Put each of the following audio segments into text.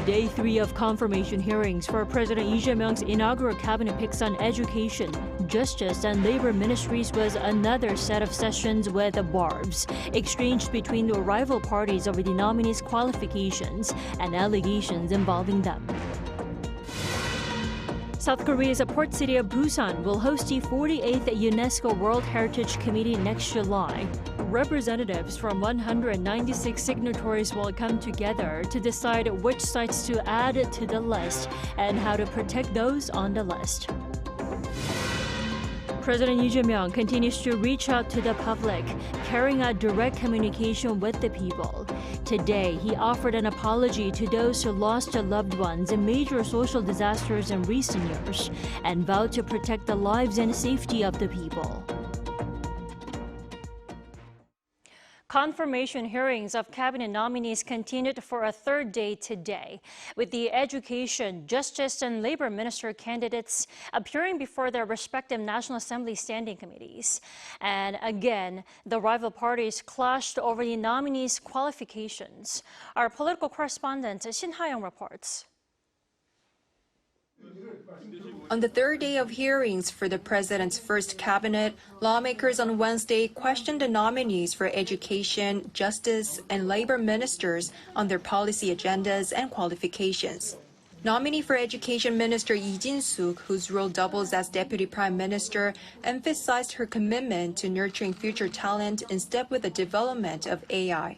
Day 3 of confirmation hearings for President Lee Jae-myung's inaugural cabinet picks on education, justice, and labor ministries was another set of sessions with barbs exchanged between the rival parties over the nominees' qualifications and allegations involving them. South Korea's port city of Busan will host the 48th UNESCO World Heritage Committee next July. Representatives from 196 signatories will come together to decide which sites to add to the list and how to protect those on the list. President Lee Jae-myung continues to reach out to the public, carrying out direct communication with the people. Today, he offered an apology to those who lost their loved ones in major social disasters in recent years and vowed to protect the lives and safety of the people. Confirmation hearings of cabinet nominees continued for a third day today, with the education, justice, and labor minister candidates appearing before their respective National Assembly standing committees. And again, the rival parties clashed over the nominees' qualifications. Our political correspondent, Shin Ha-young reports. On the third day of hearings for the president's first cabinet, lawmakers on Wednesday questioned the nominees for education, justice, and labor ministers on their policy agendas and qualifications. Nominee for Education Minister Lee Jin-suk, whose role doubles as Deputy Prime Minister, emphasized her commitment to nurturing future talent in step with the development of AI.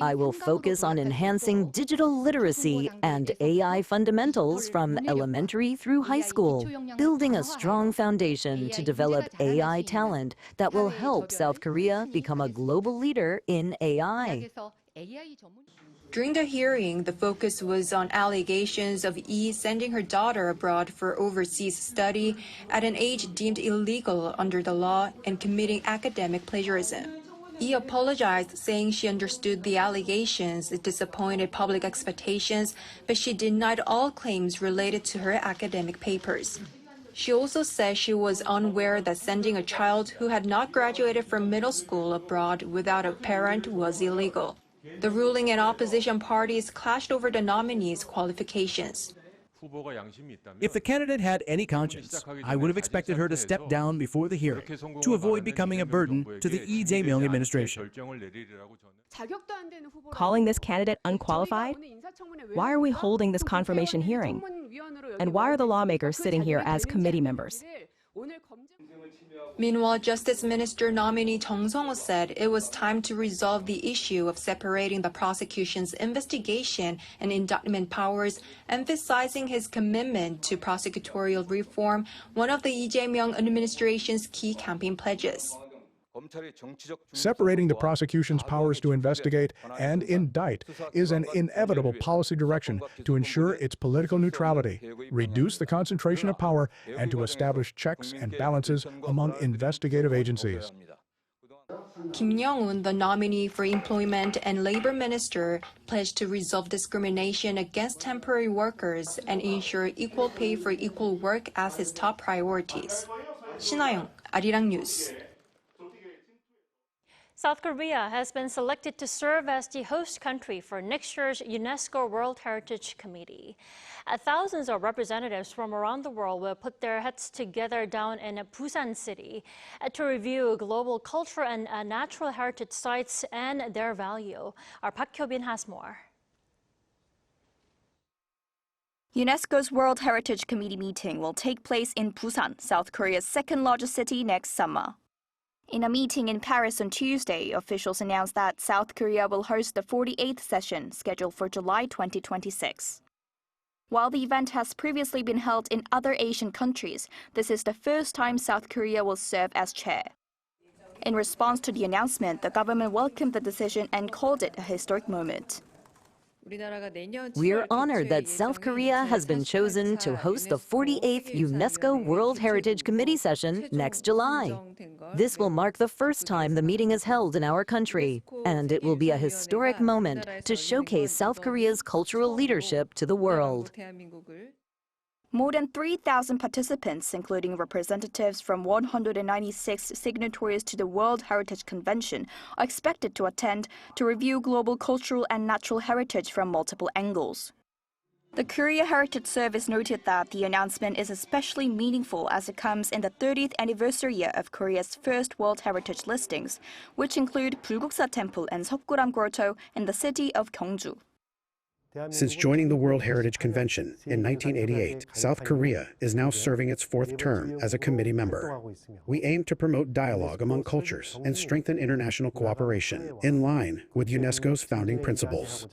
I will focus on enhancing digital literacy and AI fundamentals from elementary through high school, building a strong foundation to develop AI talent that will help South Korea become a global leader in AI. During the hearing, the focus was on allegations of Lee sending her daughter abroad for overseas study at an age deemed illegal under the law and committing academic plagiarism. Lee apologized, saying she understood the allegations disappointed public expectations, but she denied all claims related to her academic papers. She also said she was unaware that sending a child who had not graduated from middle school abroad without a parent was illegal. The ruling and opposition parties clashed over the nominees' qualifications. If the candidate had any conscience, I would have expected her to step down before the hearing to avoid becoming a burden to the Lee Jae-myung administration. Calling this candidate unqualified? Why are we holding this confirmation hearing? And why are the lawmakers sitting here as committee members? Meanwhile, Justice Minister nominee Chung Sung-ho said it was time to resolve the issue of separating the prosecution's investigation and indictment powers, emphasizing his commitment to prosecutorial reform, one of the Lee Jae-myung administration's key campaign pledges. Separating the prosecution's powers to investigate and indict is an inevitable policy direction to ensure its political neutrality, reduce the concentration of power, and to establish checks and balances among investigative agencies. Kim Young-un, the nominee for Employment and Labor Minister, pledged to resolve discrimination against temporary workers and ensure equal pay for equal work as his top priorities. Shin Ha-young, Arirang News. South Korea has been selected to serve as the host country for next year's UNESCO World Heritage Committee. Thousands of representatives from around the world will put their heads together down in Busan city to review global culture and natural heritage sites and their value. Our Park Hyo-bin has more. UNESCO's World Heritage Committee meeting will take place in Busan, South Korea's second largest city, next summer. In a meeting in Paris on Tuesday, officials announced that South Korea will host the 48th session, scheduled for July 2026. While the event has previously been held in other Asian countries, this is the first time South Korea will serve as chair. In response to the announcement, the government welcomed the decision and called it a historic moment. We are honored that South Korea has been chosen to host the 48th UNESCO World Heritage Committee session next July. This will mark the first time the meeting is held in our country, and it will be a historic moment to showcase South Korea's cultural leadership to the world. More than 3,000 participants, including representatives from 196 signatories to the World Heritage Convention, are expected to attend to review global cultural and natural heritage from multiple angles. The Korea Heritage Service noted that the announcement is especially meaningful as it comes in the 30th anniversary year of Korea's first World Heritage listings, which include Bulguksa Temple and Seokguram Grotto in the city of Gyeongju. Since joining the World Heritage Convention in 1988, South Korea is now serving its fourth term as a committee member. We aim to promote dialogue among cultures and strengthen international cooperation in line with UNESCO's founding principles.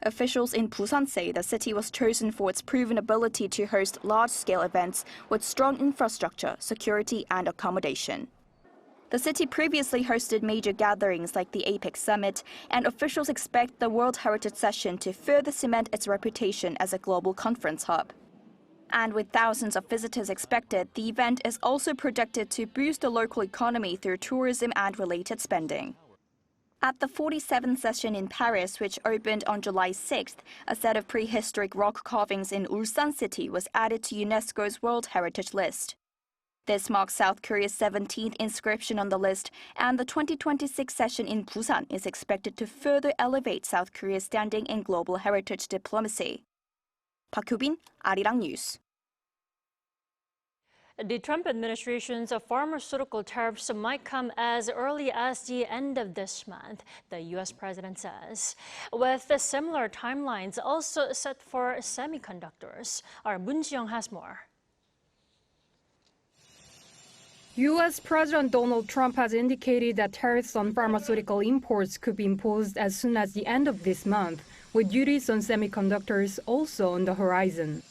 Officials in Busan say the city was chosen for its proven ability to host large-scale events with strong infrastructure, security, and accommodation. The city previously hosted major gatherings like the APEC summit, and officials expect the World Heritage Session to further cement its reputation as a global conference hub. And with thousands of visitors expected, the event is also projected to boost the local economy through tourism and related spending. At the 47th session in Paris, which opened on July 6th, a set of prehistoric rock carvings in Ulsan city was added to UNESCO's World Heritage list. This marks South Korea's 17th inscription on the list, and the 2026 session in Busan is expected to further elevate South Korea's standing in global heritage diplomacy. Park Hyubin, Arirang News. The Trump administration's pharmaceutical tariffs might come as early as the end of this month, the U.S. president says, with similar timelines also set for semiconductors. Our Moon Ji-young has more. U.S. President Donald Trump has indicated that tariffs on pharmaceutical imports could be imposed as soon as the end of this month, with duties on semiconductors also on the horizon.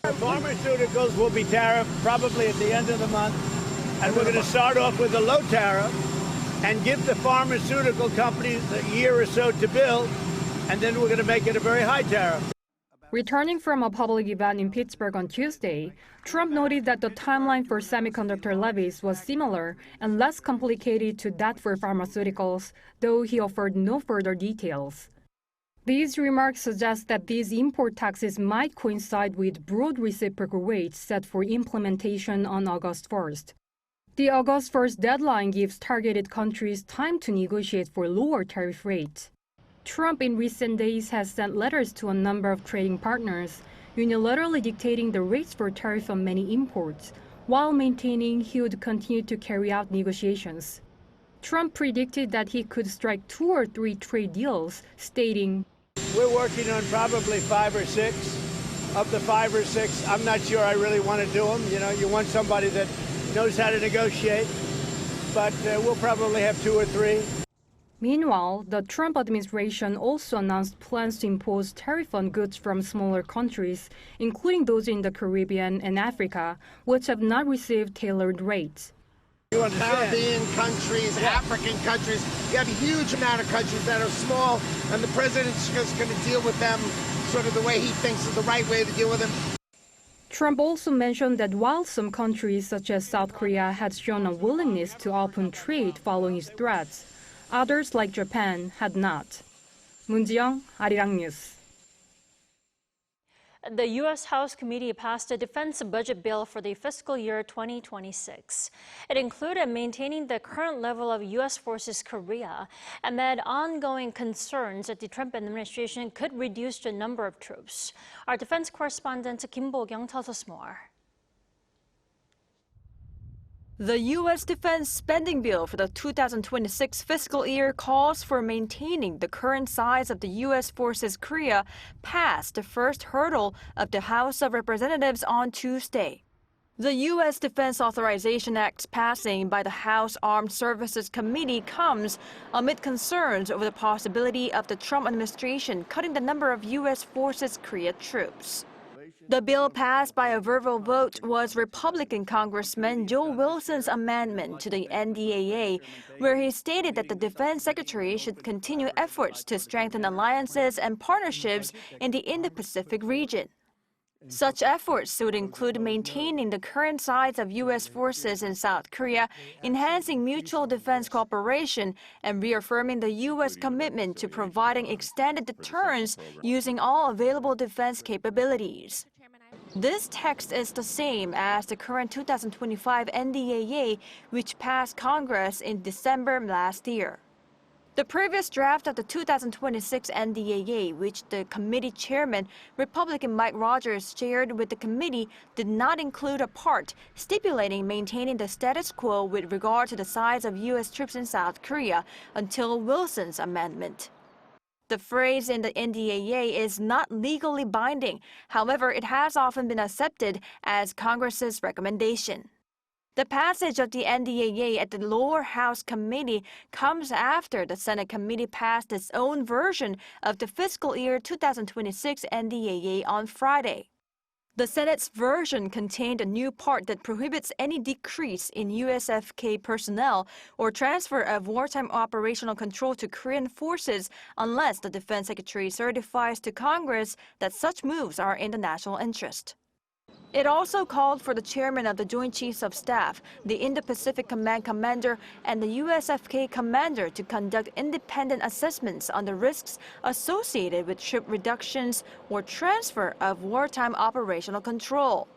Pharmaceuticals will be tariffed probably at the end of the month, and we're going to start off with a low tariff and give the pharmaceutical companies a year or so to build, and then we're going to make it a very high tariff. Returning from a public event in Pittsburgh on Tuesday, Trump noted that the timeline for semiconductor levies was similar and less complicated to that for pharmaceuticals, though he offered no further details. These remarks suggest that these import taxes might coincide with broad reciprocal rates set for implementation on August 1st. The August 1st deadline gives targeted countries time to negotiate for lower tariff rates. Trump in recent days has sent letters to a number of trading partners, unilaterally dictating the rates for tariff on many imports, while maintaining he would continue to carry out negotiations. Trump predicted that he could strike 2 or 3 trade deals, stating, "We're working on probably 5 or 6. Of the 5 or 6, I'm not sure I really want to do them. You know, you want somebody that knows how to negotiate, but we'll probably have 2 or 3. Meanwhile, the Trump administration also announced plans to impose tariff on goods from smaller countries, including those in the Caribbean and Africa, which have not received tailored rates. Caribbean countries, African countries, you have a huge amount of countries that are small, and the president's just going to deal with them sort of the way he thinks is the right way to deal with them. Trump also mentioned that while some countries, such as South Korea, had shown a willingness to open trade following his threats, others, like Japan, had not. Moon Ji-young, Arirang News. The U.S. House Committee passed a defense budget bill for the fiscal year 2026. It included maintaining the current level of U.S. forces Korea amid ongoing concerns that the Trump administration could reduce the number of troops. Our defense correspondent Kim Bo-kyung tells us more. The U.S. defense spending bill for the 2026 fiscal year calls for maintaining the current size of the U.S. forces Korea past the first hurdle of the House of Representatives on Tuesday. The U.S. Defense Authorization Act's passing by the House Armed Services Committee comes amid concerns over the possibility of the Trump administration cutting the number of U.S. forces Korea troops. The bill passed by a verbal vote was Republican Congressman Joe Wilson's amendment to the NDAA, where he stated that the defense secretary should continue efforts to strengthen alliances and partnerships in the Indo-Pacific region. Such efforts would include maintaining the current size of U.S. forces in South Korea, enhancing mutual defense cooperation, and reaffirming the U.S. commitment to providing extended deterrence using all available defense capabilities. This text is the same as the current 2025 NDAA, which passed Congress in December last year. The previous draft of the 2026 NDAA, which the committee chairman, Republican Mike Rogers, shared with the committee, did not include a part stipulating maintaining the status quo with regard to the size of U.S. troops in South Korea until Wilson's amendment. The phrase in the NDAA is not legally binding. However, it has often been accepted as Congress's recommendation. The passage of the NDAA at the lower house committee comes after the Senate committee passed its own version of the fiscal year 2026 NDAA on Friday. The Senate's version contained a new part that prohibits any decrease in USFK personnel or transfer of wartime operational control to Korean forces unless the Defense Secretary certifies to Congress that such moves are in the national interest. It also called for the chairman of the Joint Chiefs of Staff, the Indo-Pacific Command Commander, and the USFK Commander to conduct independent assessments on the risks associated with troop reductions or transfer of wartime operational control.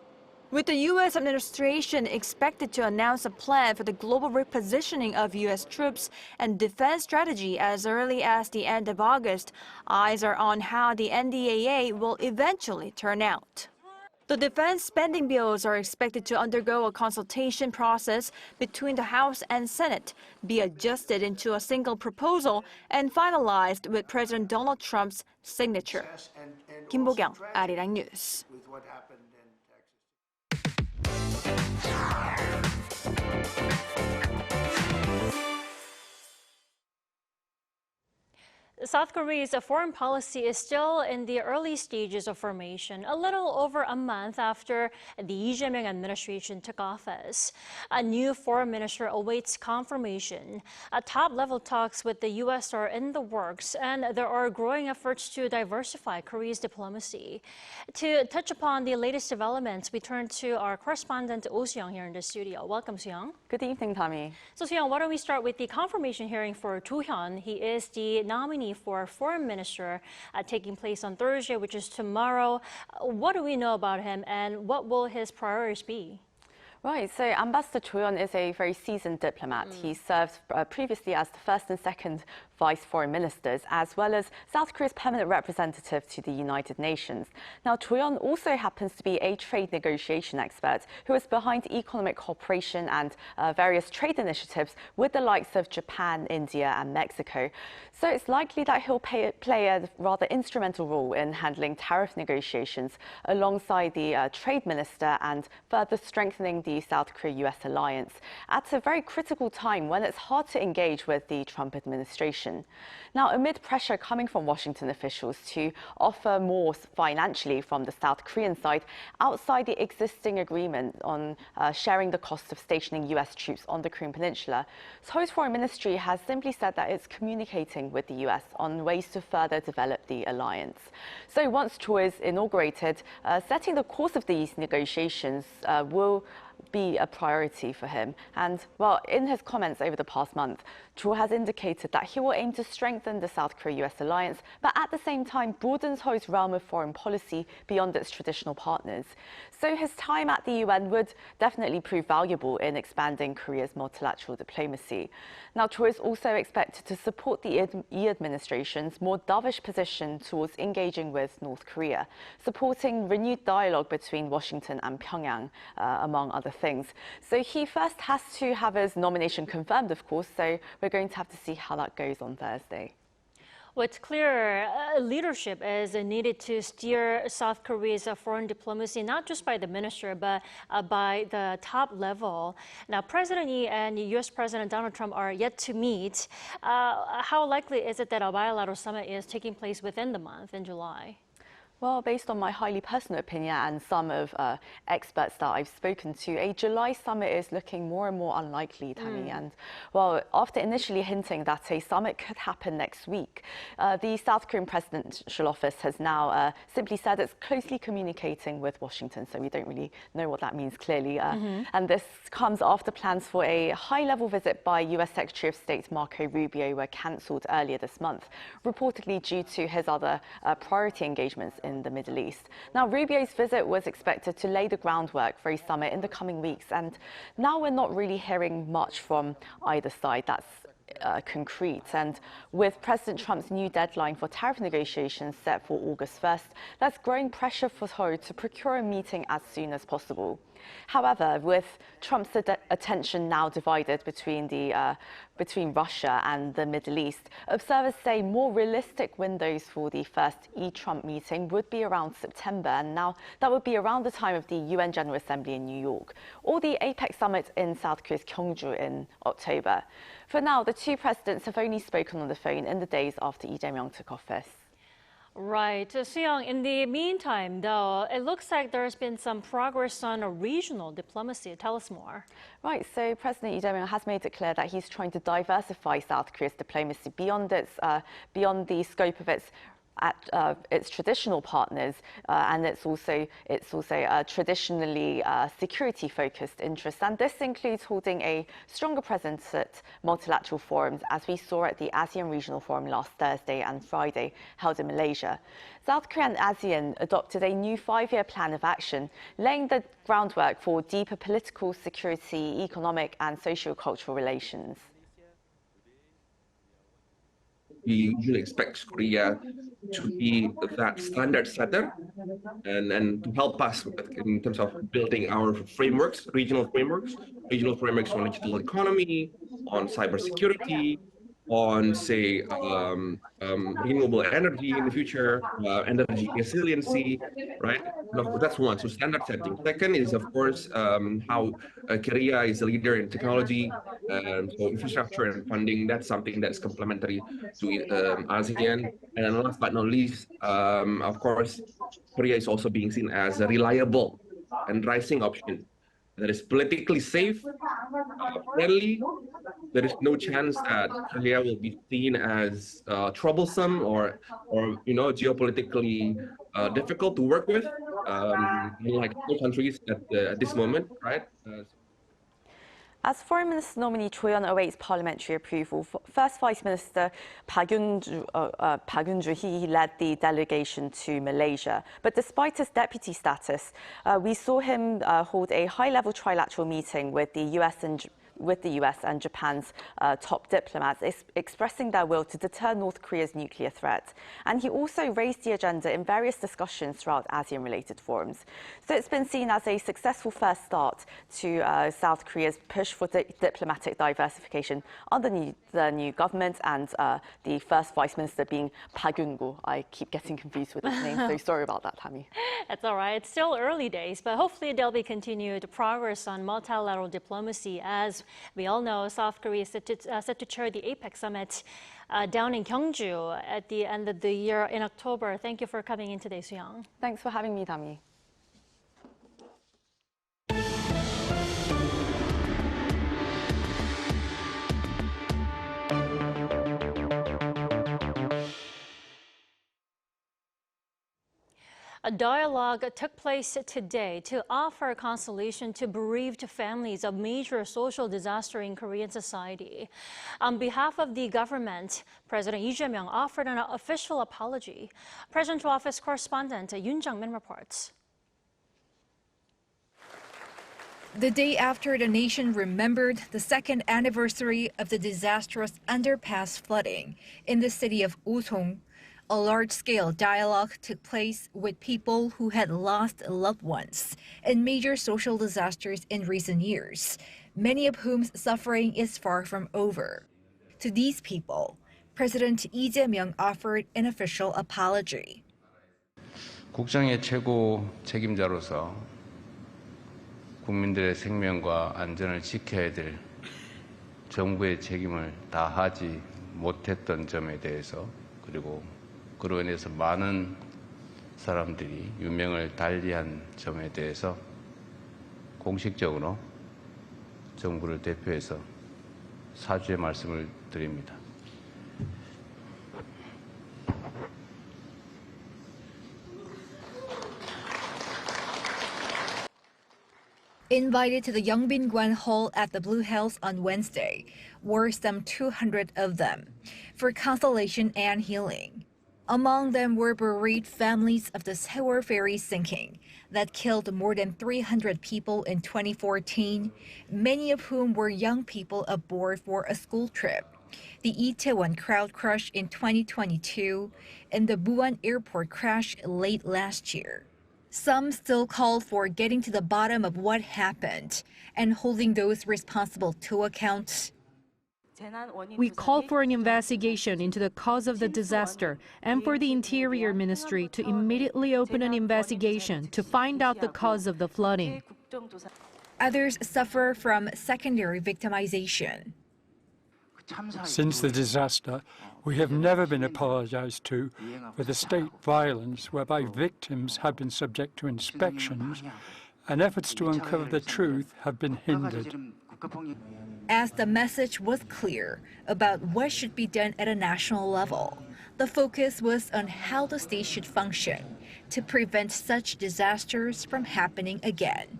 With the U.S. administration expected to announce a plan for the global repositioning of U.S. troops and defense strategy as early as the end of August, eyes are on how the NDAA will eventually turn out. The defense spending bills are expected to undergo a consultation process between the House and Senate, be adjusted into a single proposal, and finalized with President Donald Trump's signature. Kim Bo-kyung, Arirang News. South Korea's foreign policy is still in the early stages of formation, a little over a month after the Lee Jae-myung administration took office. A new foreign minister awaits confirmation. Top-level talks with the U.S. are in the works, and there are growing efforts to diversify Korea's diplomacy. To touch upon the latest developments, we turn to our correspondent Oh Soo-young here in the studio. Welcome, Soo-young. Good evening, Tommy. So, Soo-young, why don't we start with the confirmation hearing for Cho Hyun. He is the nominee for foreign minister taking place on Thursday, which is tomorrow. What do we know about him, and what will his priorities be? Right, so Ambassador Cho Hyun is a very seasoned diplomat. He served previously as the first and second vice foreign ministers, as well as South Korea's permanent representative to the United Nations. Now, Cho Hyun also happens to be a trade negotiation expert who is behind economic cooperation and various trade initiatives with the likes of Japan, India, and Mexico. So it's likely that he'll play a rather instrumental role in handling tariff negotiations alongside the trade minister and further strengthening the South Korea-US alliance at a very critical time when it's hard to engage with the Trump administration. Now, amid pressure coming from Washington officials to offer more financially from the South Korean side outside the existing agreement on sharing the cost of stationing US troops on the Korean Peninsula, Seoul's foreign ministry has simply said that it's communicating with the US on ways to further develop the alliance. So once Cho is inaugurated, setting the course of these negotiations will be a priority for him. And, well, in his comments over the past month, Cho has indicated that he will aim to strengthen the South Korea-US alliance, but at the same time broaden Seoul's realm of foreign policy beyond its traditional partners. So his time at the UN would definitely prove valuable in expanding Korea's multilateral diplomacy. Now, Cho is also expected to support the Lee administration's more dovish position towards engaging with North Korea, supporting renewed dialogue between Washington and Pyongyang, among other things. So he first has to have his nomination confirmed, of course, so we're going to have to see how that goes on Thursday. What's clear, leadership is needed to steer South Korea's foreign diplomacy, not just by the minister, but by the top level. Now, President Lee and U.S. President Donald Trump are yet to meet. How likely is it that a bilateral summit is taking place within the month in July? Well, based on my highly personal opinion and some of experts that I've spoken to, a July summit is looking more and more unlikely, Tammy. And, well, after initially hinting that a summit could happen next week, the South Korean presidential office has now simply said it's closely communicating with Washington, so we don't really know what that means clearly. And this comes after plans for a high-level visit by U.S. Secretary of State Marco Rubio were cancelled earlier this month, reportedly due to his other priority engagements in in the Middle East. Now, Rubio's visit was expected to lay the groundwork for a summit in the coming weeks, and now we're not really hearing much from either side. That's concrete. And with President Trump's new deadline for tariff negotiations set for August 1st, that's growing pressure for Seoul to procure a meeting as soon as possible. However, with Trump's attention now divided between Russia and the Middle East, observers say more realistic windows for the first E-Trump meeting would be around September, and now that would be around the time of the UN General Assembly in New York, or the APEC summit in South Korea's Gyeongju in October. For now, the two presidents have only spoken on the phone in the days after Lee Jae-myung took office. Right. Soo-young, in the meantime, though, it looks like there's been some progress on a regional diplomacy. Tell us more. Right. So President Lee Jae-myung has made it clear that he's trying to diversify South Korea's diplomacy beyond the scope of its traditional partners, and it's also traditionally security-focused interests. And this includes holding a stronger presence at multilateral forums, as we saw at the ASEAN Regional Forum last Thursday and Friday, held in Malaysia. South Korea and ASEAN adopted a new 5-year plan of action, laying the groundwork for deeper political, security, economic, and socio-cultural relations. We usually expect Korea to be that standard setter and to help us in terms of building our frameworks, regional frameworks on digital economy, on cybersecurity, on, say, renewable energy in the future, energy resiliency, right? No, that's one, so standard setting. Second is, of course, how Korea is a leader in technology, so infrastructure and funding, that's something that's complementary to ASEAN. And last but not least, of course, Korea is also being seen as a reliable and rising option that is politically safe, friendly. There is no chance that Korea will be seen as troublesome or geopolitically difficult to work with, like other countries at this moment, right? As Foreign Minister nominee Cho Yeon awaits parliamentary approval, First Vice Minister Park Eun-ju, he led the delegation to Malaysia. But despite his deputy status, we saw him hold a high-level trilateral meeting with the US and Japan's top diplomats, expressing their will to deter North Korea's nuclear threat. And he also raised the agenda in various discussions throughout ASEAN-related forums. So it's been seen as a successful first start to South Korea's push for diplomatic diversification under the new government, and the first vice minister being Park Eun-gu. I keep getting confused with his name, so sorry about that, Tammy. That's all right. It's still early days, but hopefully there'll be continued progress on multilateral diplomacy. As we all know, South Korea is set to chair the APEC summit down in Gyeongju at the end of the year in October. Thank you for coming in today, Soo-young. Thanks for having me, Tammy. A dialogue took place today to offer consolation to bereaved families of major social disaster in Korean society. On behalf of the government, President Lee Jae-myung offered an official apology. Presidential Office correspondent Yoon Jung-min reports. The day after the nation remembered the second anniversary of the disastrous underpass flooding in the city of Osong, a large-scale dialogue took place with people who had lost loved ones in major social disasters in recent years, many of whose suffering is far from over. To these people, President Lee Jae-myung offered an official apology. 국정의 최고 책임자로서 국민들의 생명과 안전을 지켜야 될 정부의 책임을 다하지 못했던 점에 대해서, 그리고 그로 인해서 많은 사람들이 유명을 달리한 점에 대해서 공식적으로 정부를 대표해서 사죄의 말씀을 드립니다. Invited to the Yongbin-gwan Hall at the Blue Hills on Wednesday were some 200 of them for consolation and healing. Among them were bereaved families of the Seoul ferry sinking that killed more than 300 people in 2014, many of whom were young people aboard for a school trip. The Itaewon crowd crush in 2022 and the Busan airport crash late last year. Some still called for getting to the bottom of what happened and holding those responsible to account. We call for an investigation into the cause of the disaster and for the Interior Ministry to immediately open an investigation to find out the cause of the flooding. Others suffer from secondary victimization. Since the disaster, we have never been apologized to for the state violence whereby victims have been subject to inspections and efforts to uncover the truth have been hindered. As the message was clear about what should be done at a national level, the focus was on how the state should function to prevent such disasters from happening again.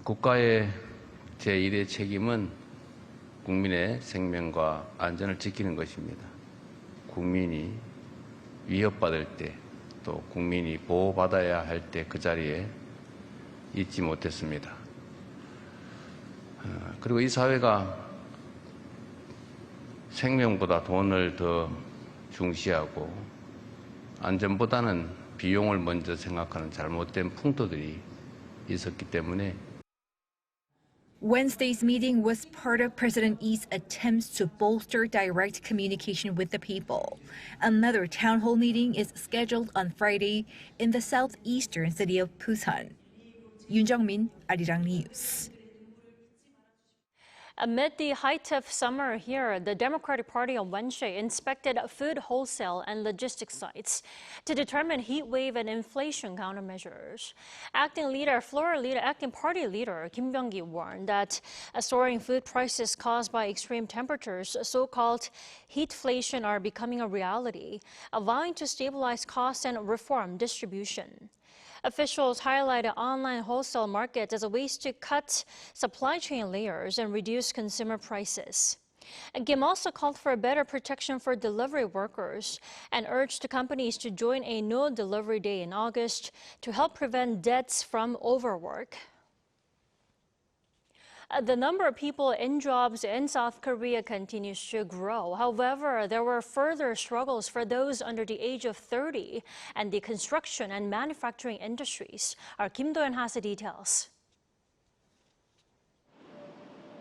국가의 제1의 책임은 국민의 생명과 안전을 지키는 것입니다. 국민이 위협받을 때, 또 국민이 보호받아야 할 때 그 자리에 있지 못했습니다. 그리고 이 사회가 생명보다 돈을 더 중시하고 안전보다는 비용을 먼저 생각하는 잘못된 풍토들이 있었기 때문에 Wednesday's meeting was part of President Lee's attempts to bolster direct communication with the people. Another town hall meeting is scheduled on Friday in the southeastern city of Busan. Yoon Jung-min, Arirang News. Amid the height of summer here, the Democratic Party on Wednesday inspected food wholesale and logistics sites to determine heat wave and inflation countermeasures. Acting party leader Kim Byung-gi warned that soaring food prices caused by extreme temperatures, so-called heatflation, are becoming a reality, vowing to stabilize costs and reform distribution. Officials highlighted online wholesale markets as a way to cut supply chain layers and reduce consumer prices. Kim also called for better protection for delivery workers and urged companies to join a no delivery day in August to help prevent deaths from overwork. The number of people in jobs in South Korea continues to grow. However, there were further struggles for those under the age of 30 and the construction and manufacturing industries. Our Kim Do-yeon has the details.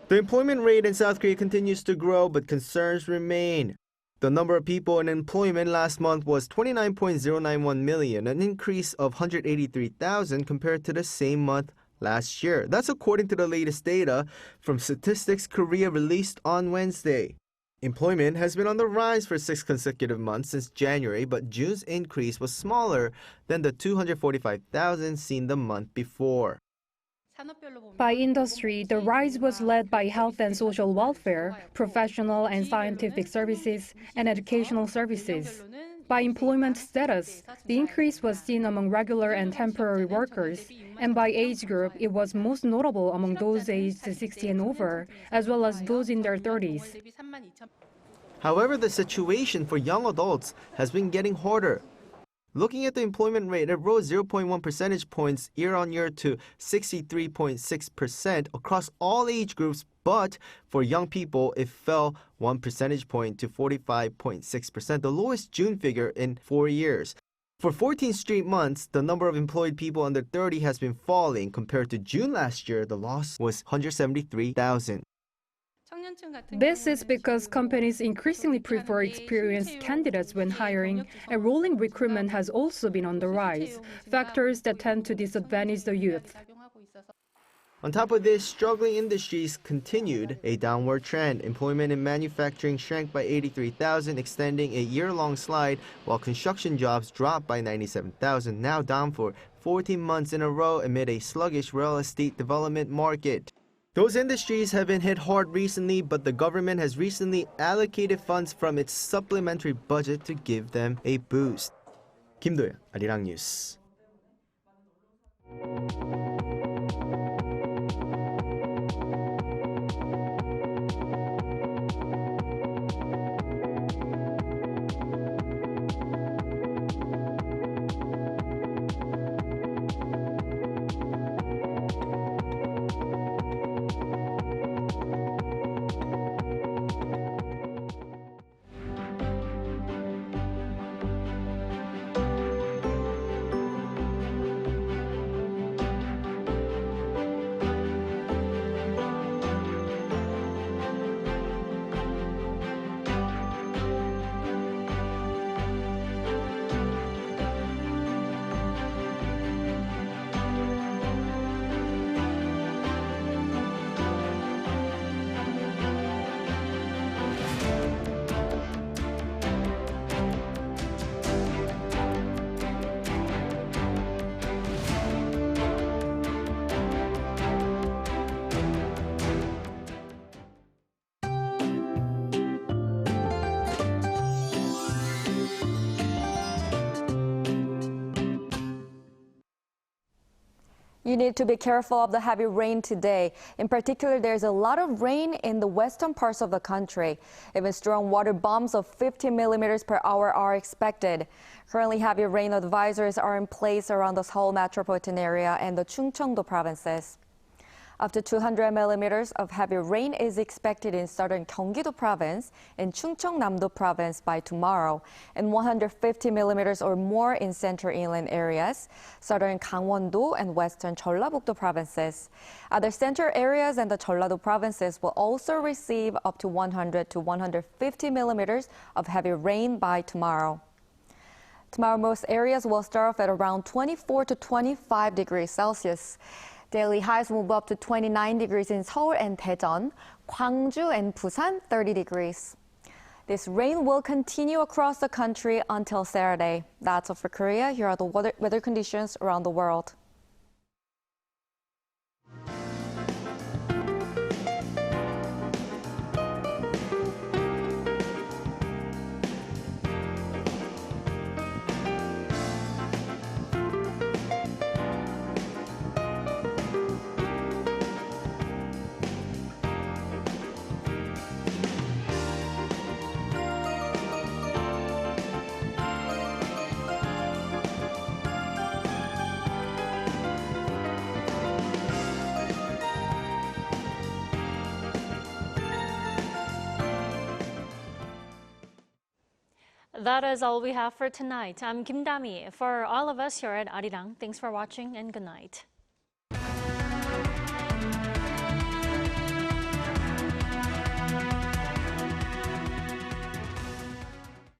The employment rate in South Korea continues to grow, but concerns remain. The number of people in employment last month was 29.091 million, an increase of 183,000 compared to the same month last year. That's according to the latest data from Statistics Korea released on Wednesday. Employment has been on the rise for 6 consecutive months since January, but June's increase was smaller than the 245,000 seen the month before. By industry, the rise was led by health and social welfare, professional and scientific services, and educational services. By employment status, the increase was seen among regular and temporary workers, and by age group, it was most notable among those aged 60 and over, as well as those in their 30s. However, the situation for young adults has been getting harder. Looking at the employment rate, it rose 0.1 percentage points year-on-year to 63.6% across all age groups, but for young people, it fell 1 percentage point to 45.6%, the lowest June figure in 4 years. For 14 straight months, the number of employed people under 30 has been falling. Compared to June last year, the loss was 173,000. This is because companies increasingly prefer experienced candidates when hiring, and rolling recruitment has also been on the rise, factors that tend to disadvantage the youth. On top of this, struggling industries continued a downward trend. Employment in manufacturing shrank by 83,000, extending a year-long slide, while construction jobs dropped by 97,000, now down for 14 months in a row amid a sluggish real estate development market. Those industries have been hit hard recently, but the government has recently allocated funds from its supplementary budget to give them a boost. Kim Do-yeon, Arirang News. You need to be careful of the heavy rain today. In particular, there's a lot of rain in the western parts of the country. Even strong water bombs of 50 millimeters per hour are expected. Currently, heavy rain advisories are in place around the Seoul metropolitan area and the Chungcheongdo provinces. Up to 200 millimeters of heavy rain is expected in southern Gyeonggi-do province and Chungcheongnam-do province by tomorrow, and 150 millimeters or more in central inland areas, southern Gangwon-do and western Jeollabuk-do provinces. Other central areas and the Jeollado provinces will also receive up to 100 to 150 millimeters of heavy rain by tomorrow. Tomorrow, most areas will start off at around 24 to 25 degrees Celsius. Daily highs move up to 29 degrees in Seoul and Daejeon, Gwangju and Busan 30 degrees. This rain will continue across the country until Saturday. That's all for Korea. Here are the weather conditions around the world. That is all we have for tonight. I'm Kim Dami. For all of us here at Arirang, thanks for watching and good night.